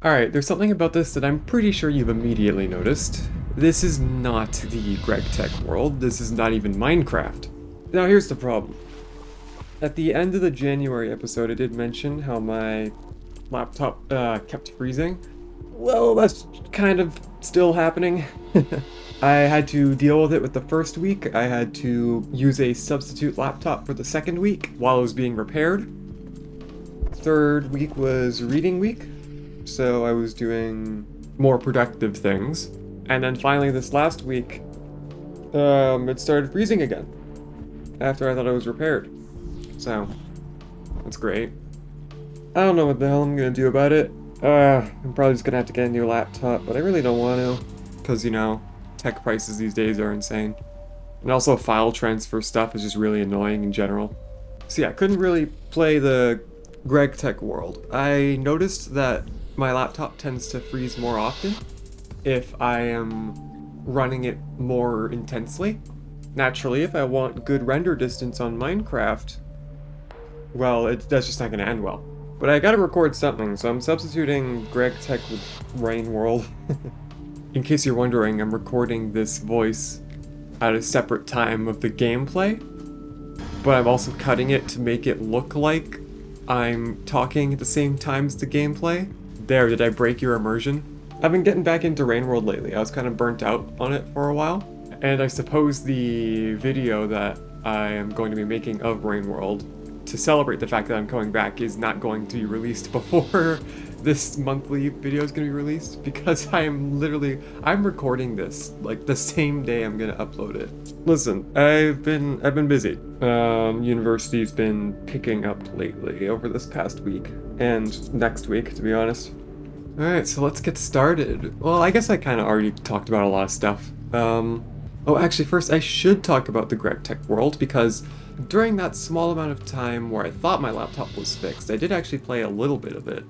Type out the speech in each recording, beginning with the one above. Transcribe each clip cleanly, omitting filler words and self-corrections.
Alright, there's something about this that I'm pretty sure you've immediately noticed. This is not the gtech world, this is not even Minecraft. Now here's the problem. At the end of the January episode I did mention how my laptop kept freezing. Well, that's kind of still happening. I had to deal with it with the first week. I had to use a substitute laptop for the second week while it was being repaired. Third week was reading week, so I was doing more productive things. And then finally this last week, it started freezing again after I thought it was repaired. So, that's great. I don't know what the hell I'm gonna do about it. I'm probably just gonna have to get a new laptop, but I really don't want to, because, you know, tech prices these days are insane. And also file transfer stuff is just really annoying in general. So yeah, I couldn't really play the gtech world. I noticed that my laptop tends to freeze more often if I am running it more intensely. Naturally, if I want good render distance on Minecraft, well, that's just not gonna end well. But I gotta record something, so I'm substituting gtech with Rain World. In case you're wondering, I'm recording this voice at a separate time of the gameplay, but I'm also cutting it to make it look like I'm talking at the same time as the gameplay. There, did I break your immersion? I've been getting back into Rain World lately. I was kind of burnt out on it for a while, and I suppose the video that I am going to be making of Rain World to celebrate the fact that I'm coming back is not going to be released before this monthly video is going to be released, because I'm recording this like the same day I'm going to upload it. Listen, I've been busy. University's been picking up lately over this past week and next week, to be honest. Alright, so let's get started. Well, I guess I kind of already talked about a lot of stuff. Oh, actually, first I should talk about the gtech world, because during that small amount of time where I thought my laptop was fixed, I did actually play a little bit of it.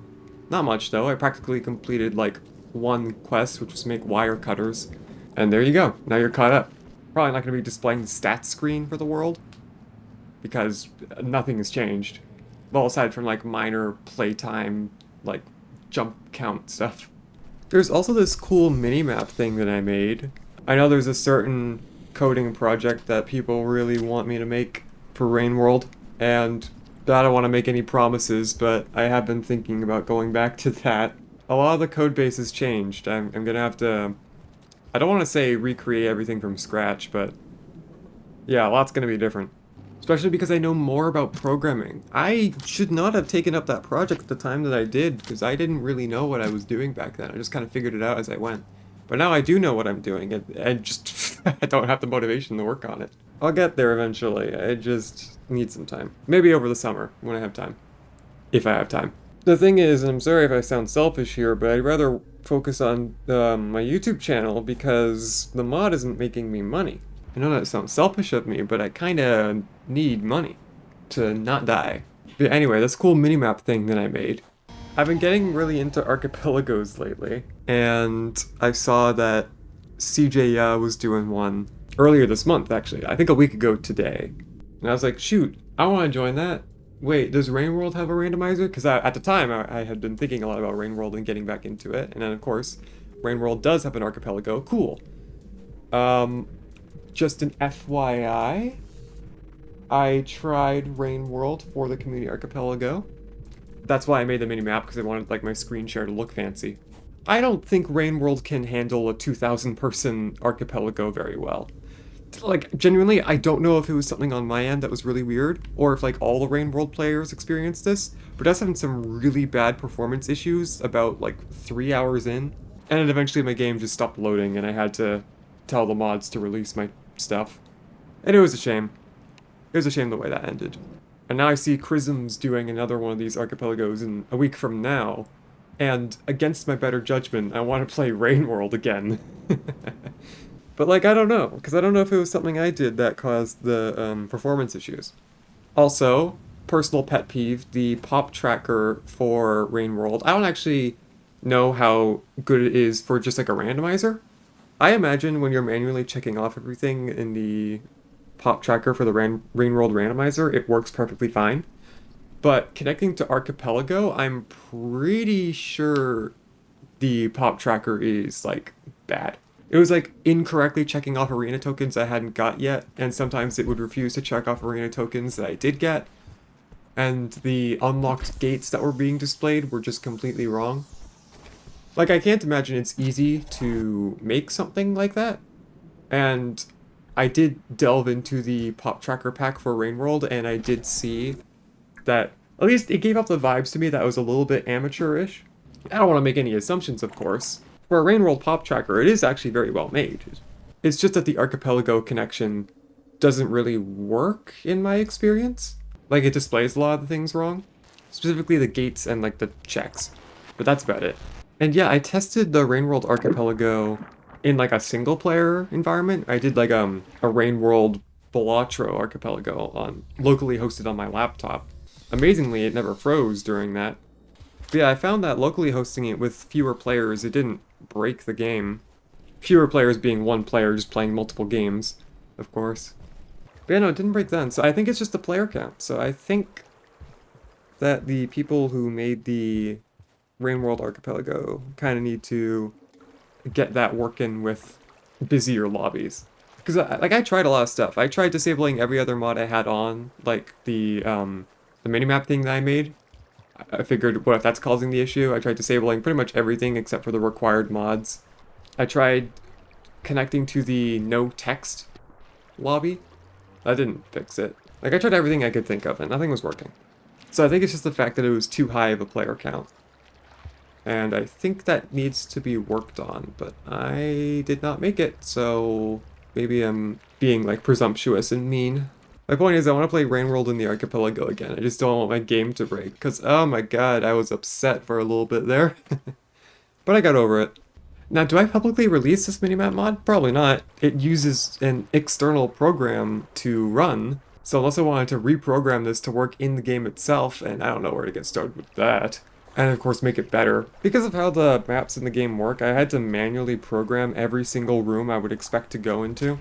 Not much, though. I practically completed, like, one quest, which was make wire cutters. And there you go. Now you're caught up. Probably not going to be displaying the stats screen for the world, because nothing has changed. Well, aside from, like, minor playtime, like, jump count stuff. There's also this cool mini-map thing that I made. I know there's a certain coding project that people really want me to make for Rain World, and I don't want to make any promises, but I have been thinking about going back to that. A lot of the code base has changed. I'm gonna have to, I don't want to say recreate everything from scratch, but yeah, a lot's gonna be different. Especially because I know more about programming. I should not have taken up that project at the time that I did, because I didn't really know what I was doing back then. I just kind of figured it out as I went. But now I do know what I'm doing, and just I don't have the motivation to work on it. I'll get there eventually. I just need some time. Maybe over the summer, when I have time. If I have time. The thing is, and I'm sorry if I sound selfish here, but I'd rather focus on my YouTube channel, because the mod isn't making me money. I know that sounds selfish of me, but I kinda need money to not die. But anyway, this cool minimap thing that I made. I've been getting really into archipelagos lately, and I saw that CJ was doing one earlier this month, actually. I think a week ago today. And I was like, shoot, I want to join that. Wait, does Rain World have a randomizer? Because at the time, I had been thinking a lot about Rain World and getting back into it. And then, of course, Rain World does have an archipelago. Cool. Just an FYI, I tried Rain World for the community archipelago. That's why I made the mini-map, because I wanted, like, my screen share to look fancy. I don't think Rain World can handle a 2,000-person archipelago very well. Like, genuinely, I don't know if it was something on my end that was really weird, or if, like, all the Rain World players experienced this, but I was having some really bad performance issues about, like, 3 hours in, and then eventually my game just stopped loading, and I had to tell the mods to release my stuff. And it was a shame. It was a shame the way that ended. And now I see Chrism's doing another one of these archipelagos in a week from now, and against my better judgment, I want to play Rain World again. But, like, I don't know, because I don't know if it was something I did that caused the performance issues. Also, personal pet peeve, the pop tracker for Rain World. I don't actually know how good it is for just, like, a randomizer. I imagine when you're manually checking off everything in the pop tracker for the Rain World randomizer, it works perfectly fine. But connecting to Archipelago, I'm pretty sure the pop tracker is like bad. It was like incorrectly checking off arena tokens I hadn't got yet, and sometimes it would refuse to check off arena tokens that I did get, and the unlocked gates that were being displayed were just completely wrong. Like, I can't imagine it's easy to make something like that, and I did delve into the pop tracker pack for Rain World, and I did see that, at least it gave off the vibes to me that was a little bit amateurish. I don't want to make any assumptions, of course. For a Rain World pop tracker, it is actually very well made. It's just that the archipelago connection doesn't really work in my experience. Like, it displays a lot of the things wrong. Specifically the gates and like the checks. But that's about it. And yeah, I tested the Rain World archipelago in like a single player environment. I did like a Rain World Balatro archipelago locally hosted on my laptop. Amazingly, it never froze during that. But yeah, I found that locally hosting it with fewer players, it didn't break the game. Fewer players being one player just playing multiple games, of course. But yeah, no, it didn't break then, so I think it's just the player count. So I think that the people who made the Rain World Archipelago kind of need to get that working with busier lobbies. Because I tried a lot of stuff. I tried disabling every other mod I had on, like the minimap thing that I made. I figured, what if that's causing the issue? I tried disabling pretty much everything except for the required mods. I tried connecting to the no text lobby. That didn't fix it. Like, I tried everything I could think of and nothing was working. So I think it's just the fact that it was too high of a player count. And I think that needs to be worked on, but I did not make it, so maybe I'm being like presumptuous and mean. My point is I want to play Rain World in the Archipelago again. I just don't want my game to break, because oh my god, I was upset for a little bit there. But I got over it. Now, do I publicly release this minimap mod? Probably not. It uses an external program to run, so unless I wanted to reprogram this to work in the game itself, and I don't know where to get started with that. And of course make it better. Because of how the maps in the game work, I had to manually program every single room I would expect to go into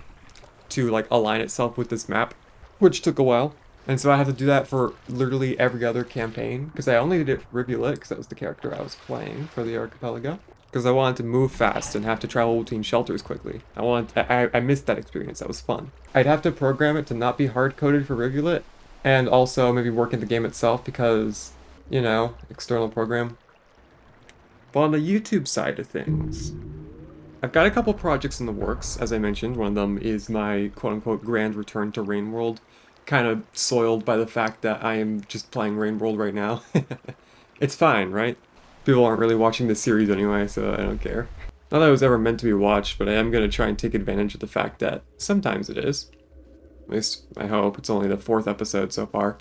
to like align itself with this map, which took a while. And so I had to do that for literally every other campaign, because I only did it for Rivulet, because that was the character I was playing for the Archipelago. Because I wanted to move fast and have to travel between shelters quickly. I missed that experience, that was fun. I'd have to program it to not be hard-coded for Rivulet, and also maybe work in the game itself because, you know, external program. But on the YouTube side of things, I've got a couple projects in the works, as I mentioned. One of them is my quote-unquote grand return to Rain World, kind of soiled by the fact that I am just playing Rain World right now. It's fine, right? People aren't really watching this series anyway, so I don't care. Not that it was ever meant to be watched, but I am going to try and take advantage of the fact that sometimes it is. At least, I hope. It's only the 4th episode so far.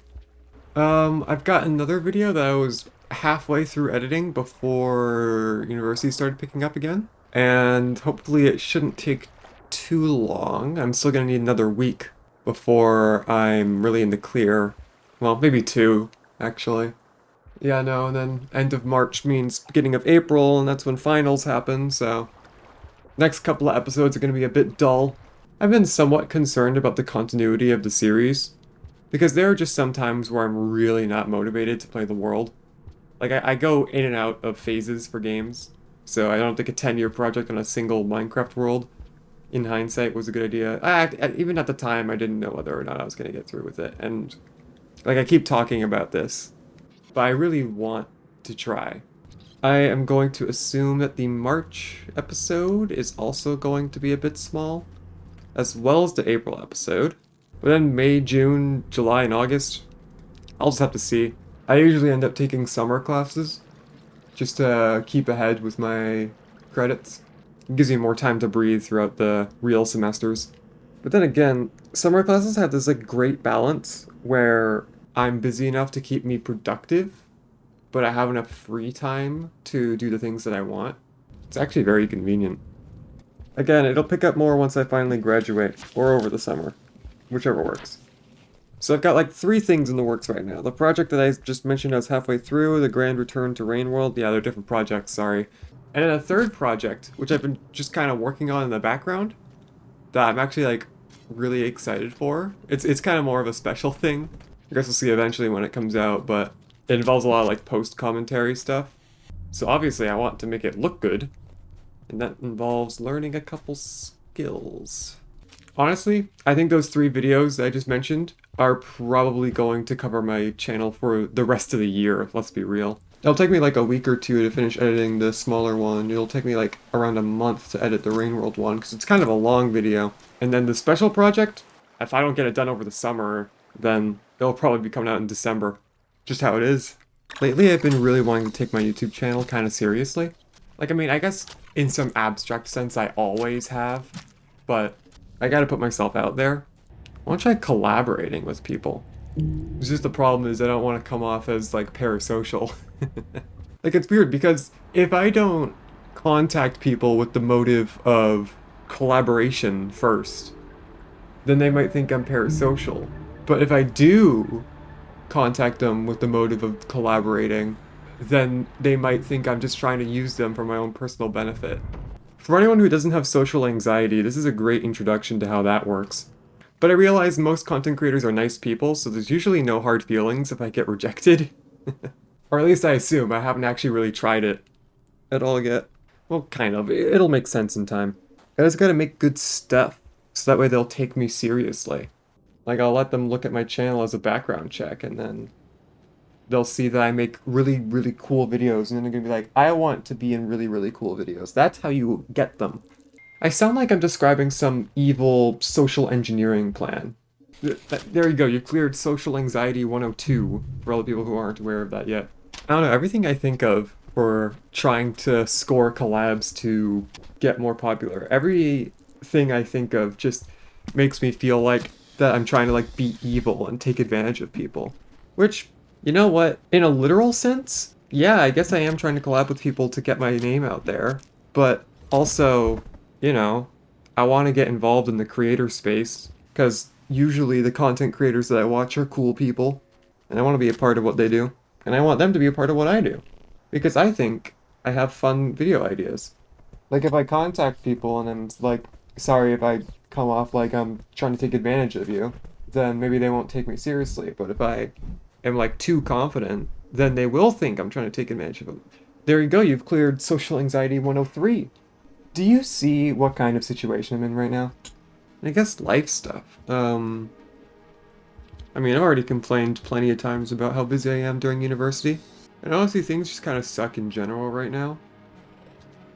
I've got another video that I was halfway through editing before university started picking up again. And hopefully it shouldn't take too long. I'm still going to need another week before I'm really in the clear. Well, maybe 2, actually. Yeah, no, and then end of March means beginning of April, and that's when finals happen, so next couple of episodes are going to be a bit dull. I've been somewhat concerned about the continuity of the series, because there are just some times where I'm really not motivated to play the world. Like, I go in and out of phases for games, so I don't think a 10-year project on a single Minecraft world, in hindsight, was a good idea. Even at the time, I didn't know whether or not I was going to get through with it, and like, I keep talking about this, but I really want to try. I am going to assume that the March episode is also going to be a bit small, as well as the April episode. But then May, June, July, and August, I'll just have to see. I usually end up taking summer classes, just to keep ahead with my credits. It gives me more time to breathe throughout the real semesters. But then again, summer classes have this like great balance where I'm busy enough to keep me productive, but I have enough free time to do the things that I want. It's actually very convenient. Again, it'll pick up more once I finally graduate, or over the summer, whichever works. So I've got like 3 things in the works right now. The project that I just mentioned I was halfway through, the grand return to Rain World. Yeah, they're different projects, sorry. And then a third project, which I've been just kind of working on in the background, that I'm actually like really excited for. It's kind of more of a special thing. I guess we'll see eventually when it comes out, but it involves a lot of like post-commentary stuff. So obviously I want to make it look good, and that involves learning a couple skills. Honestly, I think those 3 videos that I just mentioned are probably going to cover my channel for the rest of the year, let's be real. It'll take me like a week or 2 to finish editing the smaller one. It'll take me like around a month to edit the Rain World one, because it's kind of a long video. And then the special project, if I don't get it done over the summer, then it'll probably be coming out in December. Just how it is. Lately, I've been really wanting to take my YouTube channel kind of seriously. Like, I mean, I guess in some abstract sense I always have, but I gotta put myself out there. I want to try collaborating with people. It's just the problem is I don't want to come off as like parasocial. Like, it's weird because if I don't contact people with the motive of collaboration first, then they might think I'm parasocial. But if I do contact them with the motive of collaborating, then they might think I'm just trying to use them for my own personal benefit. For anyone who doesn't have social anxiety, this is a great introduction to how that works. But I realize most content creators are nice people, so there's usually no hard feelings if I get rejected. Or at least I assume. I haven't actually really tried it at all yet. Well, kind of. It'll make sense in time. I just gotta make good stuff, so that way they'll take me seriously. Like, I'll let them look at my channel as a background check, and then they'll see that I make really, really cool videos, and then they're gonna be like, I want to be in really, really cool videos. That's how you get them. I sound like I'm describing some evil social engineering plan. There you go, you cleared Social Anxiety 102, for all the people who aren't aware of that yet. I don't know, everything I think of for trying to score collabs to get more popular, everything I think of just makes me feel like that I'm trying to like be evil and take advantage of people. Which, you know what, in a literal sense, yeah, I guess I am trying to collab with people to get my name out there. But also, you know, I want to get involved in the creator space, because usually the content creators that I watch are cool people, and I want to be a part of what they do, and I want them to be a part of what I do, because I think I have fun video ideas. Like, if I contact people and I'm like, sorry if I come off like I'm trying to take advantage of you, then maybe they won't take me seriously. But if I am like too confident, then they will think I'm trying to take advantage of them. There you go, you've cleared Social Anxiety 103. Do you see what kind of situation I'm in right now? I guess life stuff. I mean, I've already complained plenty of times about how busy I am during university. And honestly, things just kind of suck in general right now.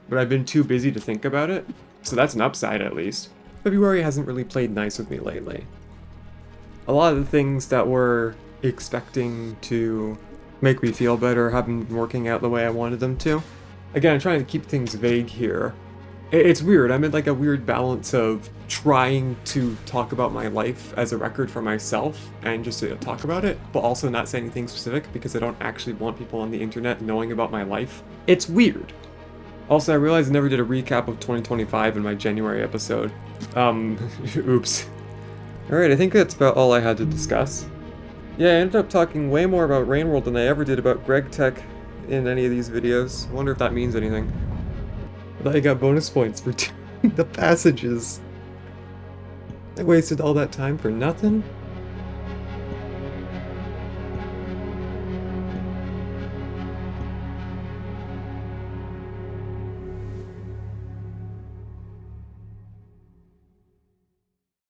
But I've been too busy to think about it, so that's an upside at least. February hasn't really played nice with me lately. A lot of the things that were expecting to make me feel better haven't been working out the way I wanted them to. Again, I'm trying to keep things vague here. It's weird, I'm in like a weird balance of trying to talk about my life as a record for myself and just to talk about it, but also not say anything specific because I don't actually want people on the internet knowing about my life. It's weird. Also, I realized I never did a recap of 2025 in my January episode. Oops. Alright, I think that's about all I had to discuss. Yeah, I ended up talking way more about Rain World than I ever did about gregtech in any of these videos. I wonder if that means anything. I thought I got bonus points for doing the passages. I wasted all that time for nothing?